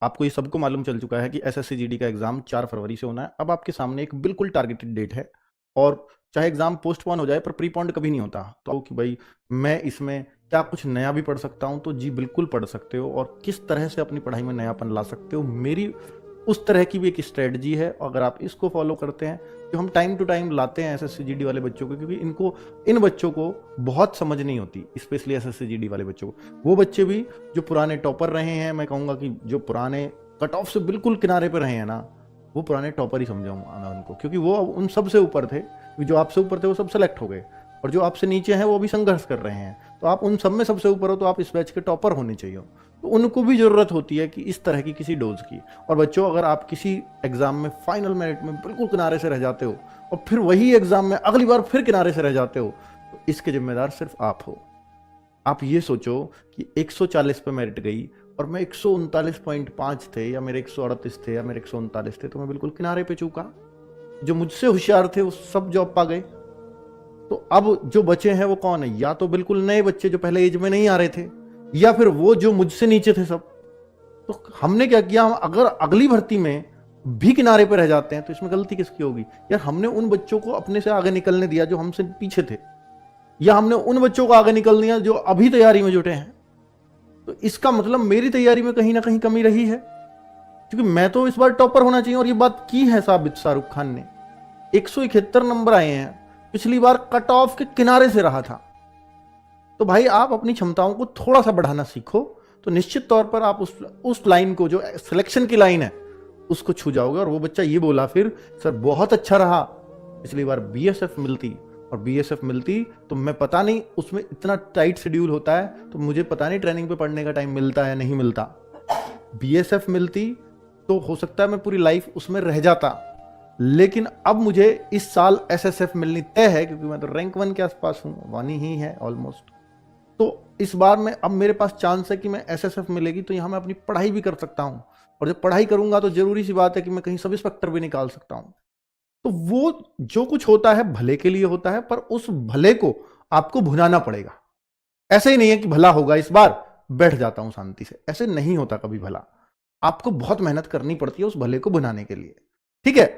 आपको ये सबको मालूम चल चुका है कि एसएससी जीडी का एग्जाम 4 फरवरी से होना है। अब आपके सामने एक बिल्कुल टारगेटेड डेट है और चाहे एग्जाम पोस्टपोन हो जाए पर प्रीपोन्ड कभी नहीं होता। तो कि भाई मैं इसमें क्या कुछ नया भी पढ़ सकता हूं, तो जी बिल्कुल पढ़ सकते हो। और किस तरह से अपनी पढ़ाई में नयापन ला सकते हो, मेरी उस तरह की भी एक स्ट्रेटजी है। अगर आप इसको फॉलो करते हैं, जो हम टाइम टू टाइम लाते हैं एसएससी जीडी वाले बच्चों को, क्योंकि इन बच्चों को बहुत समझ नहीं होती, स्पेशली एसएससी जीडी वाले बच्चों को। वो बच्चे भी जो पुराने टॉपर रहे हैं, मैं कहूँगा कि जो पुराने कट ऑफ से बिल्कुल किनारे पर रहे हैं ना, वो पुराने टॉपर ही समझाऊंगा मैं उनको, क्योंकि वो उन सबसे ऊपर थे। जो आपसे ऊपर थे वो सब सेलेक्ट हो गए और जो आपसे नीचे हैं वो अभी संघर्ष कर रहे हैं। तो आप उन सब में सबसे ऊपर हो, तो आप इस बैच के टॉपर होने चाहिए। तो उनको भी जरूरत होती है कि इस तरह की किसी डोज की। और बच्चों, अगर आप किसी एग्जाम में फाइनल मेरिट में बिल्कुल किनारे से रह जाते हो और फिर वही एग्जाम में अगली बार फिर किनारे से रह जाते हो, तो इसके जिम्मेदार सिर्फ आप हो। आप ये सोचो कि 140 पे मेरिट गई और मैं 139.5 थे या मेरे 138 थे या मेरे 139 थे, तो मैं बिल्कुल किनारे पे चूका। जो मुझसे होशियार थे वो सब जॉब पा गए। तो अब जो बचे हैं वो कौन है? या तो बिल्कुल नए बच्चे जो पहले एज में नहीं आ रहे थे, या फिर वो जो मुझसे नीचे थे सब। तो हमने क्या किया, हम अगर अगली भर्ती में भी किनारे पर रह जाते हैं तो इसमें गलती किसकी होगी? यार हमने उन बच्चों को अपने से आगे निकलने दिया जो हमसे पीछे थे, या हमने उन बच्चों को आगे निकल दिया जो अभी तैयारी में जुटे हैं। तो इसका मतलब मेरी तैयारी में कहीं ना कहीं कमी रही है, क्योंकि मैं तो इस बार टॉपर होना चाहिए। और ये बात की है साबित शाहरुख खान ने, 171 नंबर आए हैं, पिछली बार कट ऑफ के किनारे से रहा था। तो भाई आप अपनी क्षमताओं को थोड़ा सा बढ़ाना सीखो, तो निश्चित तौर पर आप उस लाइन को, जो सिलेक्शन की लाइन है, उसको छू जाओगे। और वो बच्चा ये बोला फिर, सर बहुत अच्छा रहा, पिछली बार बीएसएफ मिलती, और बीएसएफ मिलती तो मैं पता नहीं, उसमें इतना टाइट शेड्यूल होता है, तो मुझे पता नहीं ट्रेनिंग पे पढ़ने का टाइम मिलता है नहीं मिलता। बीएसएफ मिलती तो हो सकता है मैं पूरी लाइफ उसमें रह जाता, लेकिन अब मुझे इस साल एसएसएफ मिलनी तय है, क्योंकि मैं तो रैंक 1 के आसपास हूं, 1 ही है ऑलमोस्ट। तो इस बार में अब मेरे पास चांस है कि मैं एसएसएफ मिलेगी तो यहां मैं अपनी पढ़ाई भी कर सकता हूं, और जब पढ़ाई करूंगा तो जरूरी सी बात है कि मैं कहीं सब इंस्पेक्टर भी निकाल सकता हूं। तो वो जो कुछ होता है भले के लिए होता है, पर उस भले को आपको भुनाना पड़ेगा। ऐसे ही नहीं है कि भला होगा इस बार, बैठ जाता हूं शांति से, ऐसे नहीं होता कभी भला। आपको बहुत मेहनत करनी पड़ती है उस भले को भुनाने के लिए, ठीक है।